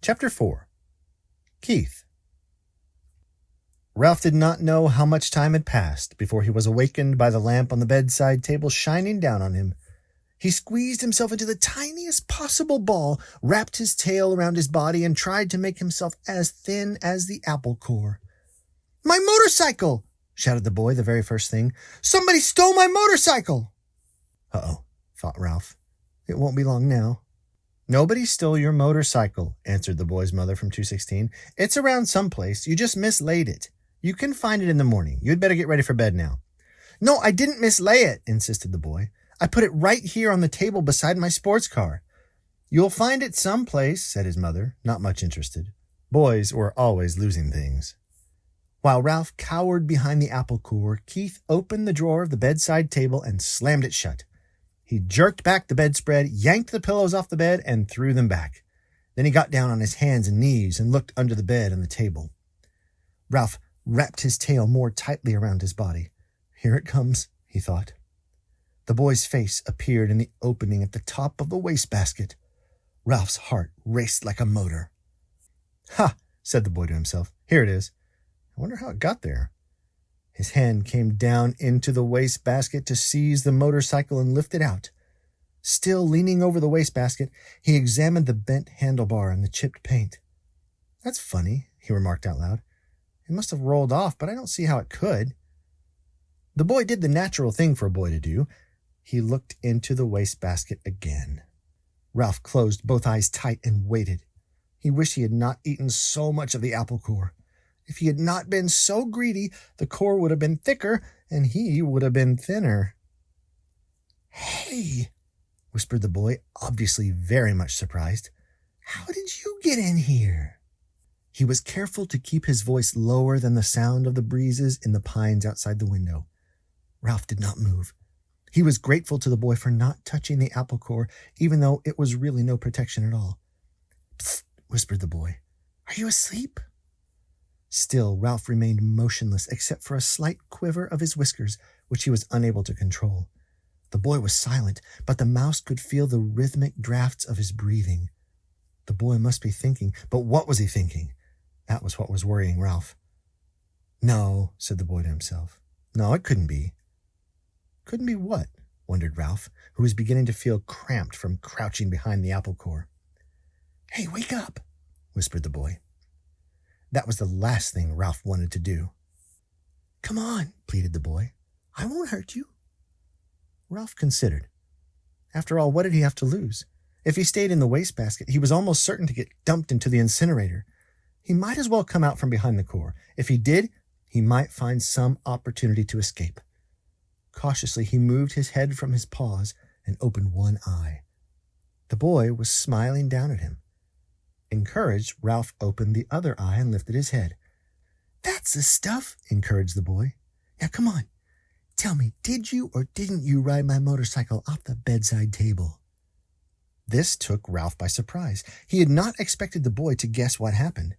Chapter 4. Keith. Ralph did not know how much time had passed before he was awakened by the lamp on the bedside table shining down on him. He squeezed himself into the tiniest possible ball, wrapped his tail around his body, and tried to make himself as thin as the apple core. "My motorcycle!" shouted the boy the very first thing. "Somebody stole my motorcycle!" Uh-oh, thought Ralph. It won't be long now. "Nobody stole your motorcycle," answered the boy's mother from 216. "It's around someplace. You just mislaid it. You can find it in the morning. You'd better get ready for bed now." "No, I didn't mislay it," insisted the boy. "I put it right here on the table beside my sports car." "You'll find it someplace," said his mother, not much interested. Boys were always losing things. While Ralph cowered behind the apple core, Keith opened the drawer of the bedside table and slammed it shut. He jerked back the bedspread, yanked the pillows off the bed, and threw them back. Then he got down on his hands and knees and looked under the bed and the table. Ralph wrapped his tail more tightly around his body. "Here it comes," he thought. The boy's face appeared in the opening at the top of the wastebasket. Ralph's heart raced like a motor. "Ha!" said the boy to himself. "Here it is. I wonder how it got there." His hand came down into the wastebasket to seize the motorcycle and lift it out. Still leaning over the wastebasket, he examined the bent handlebar and the chipped paint. "That's funny," he remarked out loud. "It must have rolled off, but I don't see how it could." The boy did the natural thing for a boy to do. He looked into the wastebasket again. Ralph closed both eyes tight and waited. He wished he had not eaten so much of the apple core. If he had not been so greedy, the core would have been thicker, and he would have been thinner. "Hey," whispered the boy, obviously very much surprised. "How did you get in here?" He was careful to keep his voice lower than the sound of the breezes in the pines outside the window. Ralph did not move. He was grateful to the boy for not touching the apple core, even though it was really no protection at all. "Psst," whispered the boy. "Are you asleep?" Still, Ralph remained motionless except for a slight quiver of his whiskers, which he was unable to control. The boy was silent, but the mouse could feel the rhythmic drafts of his breathing. The boy must be thinking, but what was he thinking? That was what was worrying Ralph. "No," said the boy to himself. "No, it couldn't be." "Couldn't be what?" wondered Ralph, who was beginning to feel cramped from crouching behind the apple core. "Hey, wake up," whispered the boy. That was the last thing Ralph wanted to do. "Come on," pleaded the boy. "I won't hurt you." Ralph considered. After all, what did he have to lose? If he stayed in the wastebasket, he was almost certain to get dumped into the incinerator. He might as well come out from behind the core. If he did, he might find some opportunity to escape. Cautiously, he moved his head from his paws and opened one eye. The boy was smiling down at him. Encouraged, Ralph opened the other eye and lifted his head. "That's the stuff," encouraged the boy. "Now come on. Tell me, did you or didn't you ride my motorcycle off the bedside table?" This took Ralph by surprise. He had not expected the boy to guess what happened.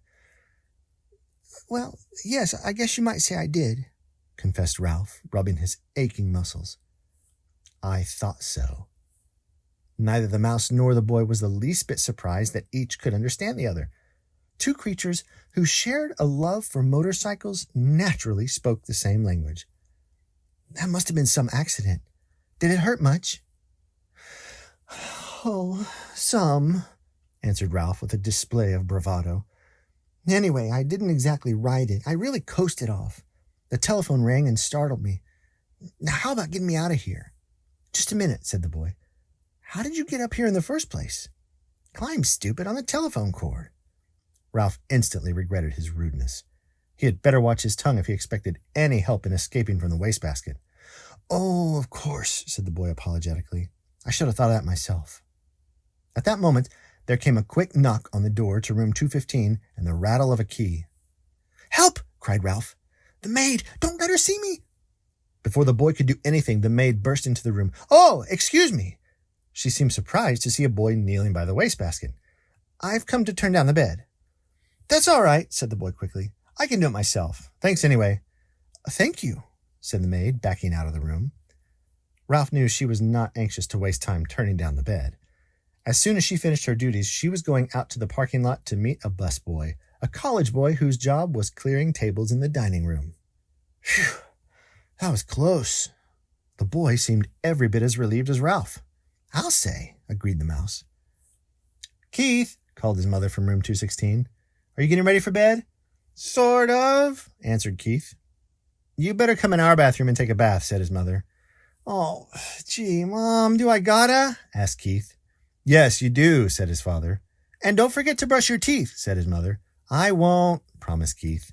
"Well, yes, I guess you might say I did," confessed Ralph, rubbing his aching muscles. "I thought so." Neither the mouse nor the boy was the least bit surprised that each could understand the other. Two creatures who shared a love for motorcycles naturally spoke the same language. "That must have been some accident. Did it hurt much?" "Oh, some," answered Ralph with a display of bravado. "Anyway, I didn't exactly ride it. I really coasted off. The telephone rang and startled me. Now, how about getting me out of here?" "Just a minute," said the boy. "How did you get up here in the first place?" "Climb, stupid, on the telephone cord." Ralph instantly regretted his rudeness. He had better watch his tongue if he expected any help in escaping from the wastebasket. "Oh, of course," said the boy apologetically. "I should have thought of that myself." At that moment, there came a quick knock on the door to room 215 and the rattle of a key. "Help!" cried Ralph. "The maid! Don't let her see me!" Before the boy could do anything, the maid burst into the room. "Oh, excuse me." She seemed surprised to see a boy kneeling by the wastebasket. "I've come to turn down the bed." "That's all right," said the boy quickly. "I can do it myself. Thanks anyway." "Thank you," said the maid, backing out of the room. Ralph knew she was not anxious to waste time turning down the bed. As soon as she finished her duties, she was going out to the parking lot to meet a busboy, a college boy whose job was clearing tables in the dining room. Phew, that was close. The boy seemed every bit as relieved as Ralph. I'll say, agreed the mouse. Keith, called his mother from room 216. Are you getting ready for bed? Sort of, answered Keith. You better come in our bathroom and take a bath, said his mother. Oh, gee, Mom, do I gotta? Asked Keith. Yes, you do, said his father. And don't forget to brush your teeth, said his mother. I won't, promised Keith.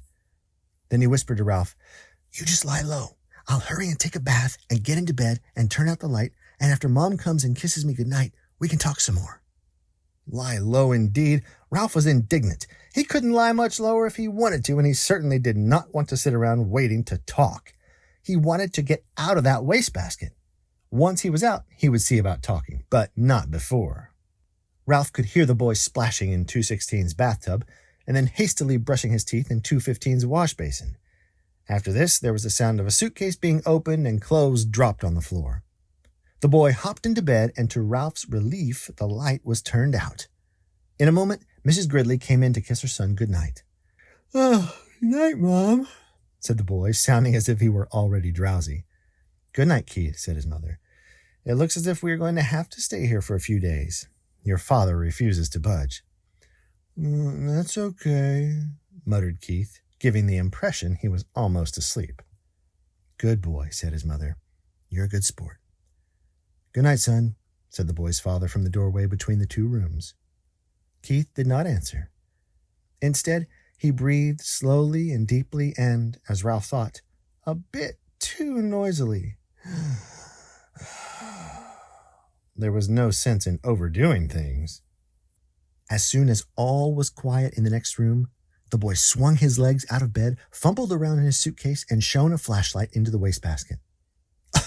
Then he whispered to Ralph, You just lie low. I'll hurry and take a bath and get into bed and turn out the light, and after Mom comes and kisses me goodnight, we can talk some more. Lie low indeed. Ralph was indignant. He couldn't lie much lower if he wanted to, and he certainly did not want to sit around waiting to talk. He wanted to get out of that wastebasket. Once he was out, he would see about talking, but not before. Ralph could hear the boy splashing in 216's bathtub and then hastily brushing his teeth in 215's wash basin. After this, there was the sound of a suitcase being opened and clothes dropped on the floor. The boy hopped into bed, and to Ralph's relief, the light was turned out. In a moment, Mrs. Gridley came in to kiss her son good night. Oh, good night, Mom, said the boy, sounding as if he were already drowsy. Good night, Keith, said his mother. It looks as if we are going to have to stay here for a few days. Your father refuses to budge. That's okay, muttered Keith, giving the impression he was almost asleep. Good boy, said his mother. You're a good sport. Good night, son, said the boy's father from the doorway between the two rooms. Keith did not answer. Instead, he breathed slowly and deeply and, as Ralph thought, a bit too noisily. There was no sense in overdoing things. As soon as all was quiet in the next room, the boy swung his legs out of bed, fumbled around in his suitcase, and shone a flashlight into the wastebasket.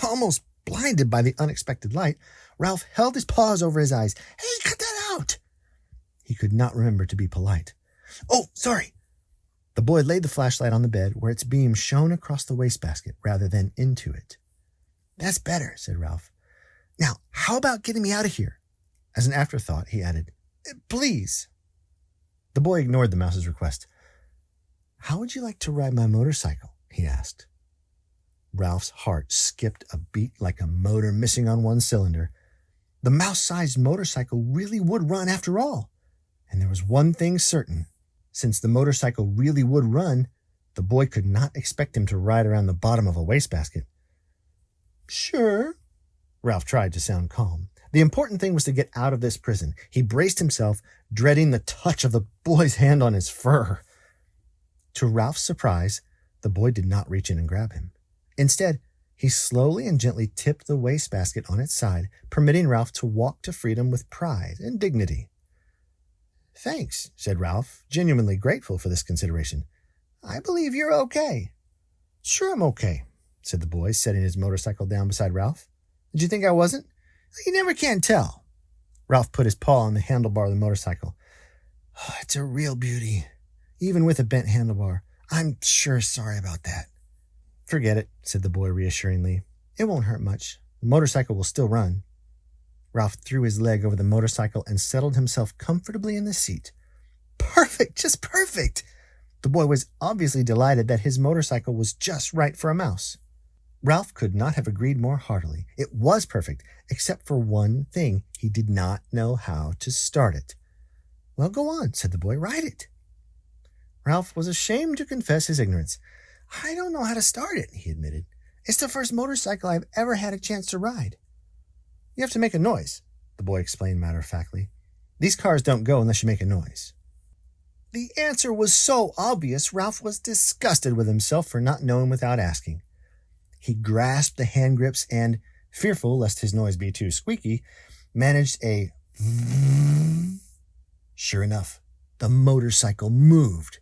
Almost blinded by the unexpected light, Ralph held his paws over his eyes. Hey, cut that out! He could not remember to be polite. Oh, sorry. The boy laid the flashlight on the bed where its beam shone across the wastebasket rather than into it. That's better, said Ralph. Now, how about getting me out of here? As an afterthought, he added, Please. The boy ignored the mouse's request. How would you like to ride my motorcycle? He asked. Ralph's heart skipped a beat like a motor missing on one cylinder. The mouse-sized motorcycle really would run after all. And there was one thing certain. Since the motorcycle really would run, the boy could not expect him to ride around the bottom of a wastebasket. Sure. Ralph tried to sound calm. The important thing was to get out of this prison. He braced himself, dreading the touch of the boy's hand on his fur. To Ralph's surprise, the boy did not reach in and grab him. Instead, he slowly and gently tipped the wastebasket on its side, permitting Ralph to walk to freedom with pride and dignity. Thanks, said Ralph, genuinely grateful for this consideration. I believe you're okay. Sure I'm okay, said the boy, setting his motorcycle down beside Ralph. Did you think I wasn't? You never can tell. Ralph put his paw on the handlebar of the motorcycle. Oh, it's a real beauty, even with a bent handlebar. I'm sure sorry about that. Forget it, said the boy reassuringly. It won't hurt much. The motorcycle will still run. Ralph threw his leg over the motorcycle and settled himself comfortably in the seat. Perfect, just perfect. The boy was obviously delighted that his motorcycle was just right for a mouse. Ralph could not have agreed more heartily. It was perfect, except for one thing. He did not know how to start it. Well, go on, said the boy. Ride it. Ralph was ashamed to confess his ignorance. I don't know how to start it, he admitted. It's the first motorcycle I've ever had a chance to ride. You have to make a noise, the boy explained matter-of-factly. These cars don't go unless you make a noise. The answer was so obvious, Ralph was disgusted with himself for not knowing without asking. He grasped the hand grips and, fearful lest his noise be too squeaky, managed a Sure enough, the motorcycle moved.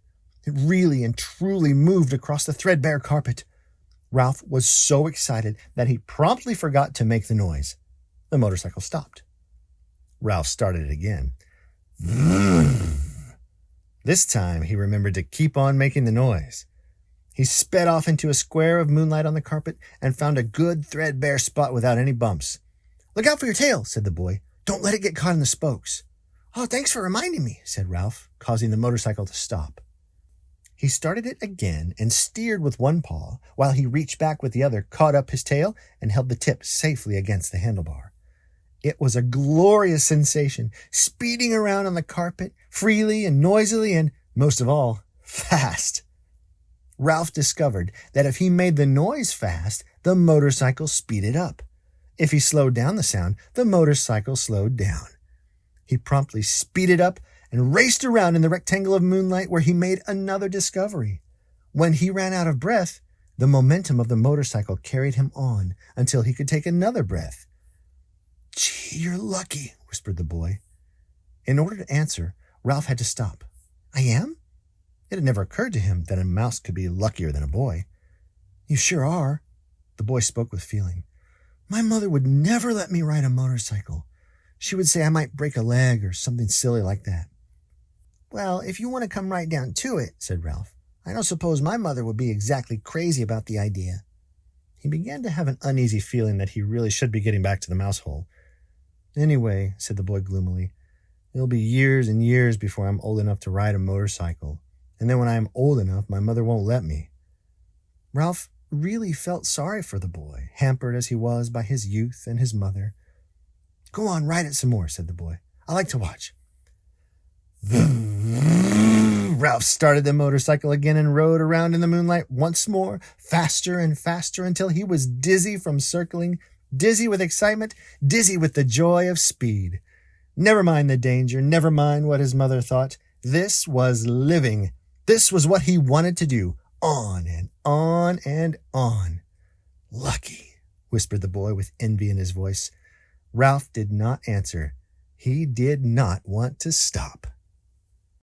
It really and truly moved across the threadbare carpet. Ralph was so excited that he promptly forgot to make the noise. The motorcycle stopped. Ralph started it again. This time he remembered to keep on making the noise. He sped off into a square of moonlight on the carpet and found a good threadbare spot without any bumps. Look out for your tail, said the boy. Don't let it get caught in the spokes." "Oh, thanks for reminding me," said Ralph, causing the motorcycle to stop. He started it again and steered with one paw while he reached back with the other, caught up his tail, and held the tip safely against the handlebar. It was a glorious sensation, speeding around on the carpet, freely and noisily and, most of all, fast. Ralph discovered that if he made the noise fast, the motorcycle speeded up. If he slowed down the sound, the motorcycle slowed down. He promptly speeded up and raced around in the rectangle of moonlight where he made another discovery. When he ran out of breath, the momentum of the motorcycle carried him on until he could take another breath. "Gee, you're lucky," whispered the boy. In order to answer, Ralph had to stop. "I am?" It had never occurred to him that a mouse could be luckier than a boy. "You sure are." The boy spoke with feeling. "My mother would never let me ride a motorcycle. She would say I might break a leg or something silly like that." "Well, if you want to come right down to it," said Ralph, "I don't suppose my mother would be exactly crazy about the idea." He began to have an uneasy feeling that he really should be getting back to the mouse hole. "Anyway," said the boy gloomily, "it'll be years and years before I'm old enough to ride a motorcycle. And then when I am old enough, my mother won't let me." Ralph really felt sorry for the boy, hampered as he was by his youth and his mother. "Go on, ride it some more," said the boy. "I like to watch." Ralph started the motorcycle again and rode around in the moonlight once more, faster and faster, until he was dizzy from circling, dizzy with excitement, dizzy with the joy of speed. Never mind the danger, never mind what his mother thought. This was living. This was what he wanted to do. On and on and on. "Lucky," whispered the boy with envy in his voice. Ralph did not answer. He did not want to stop.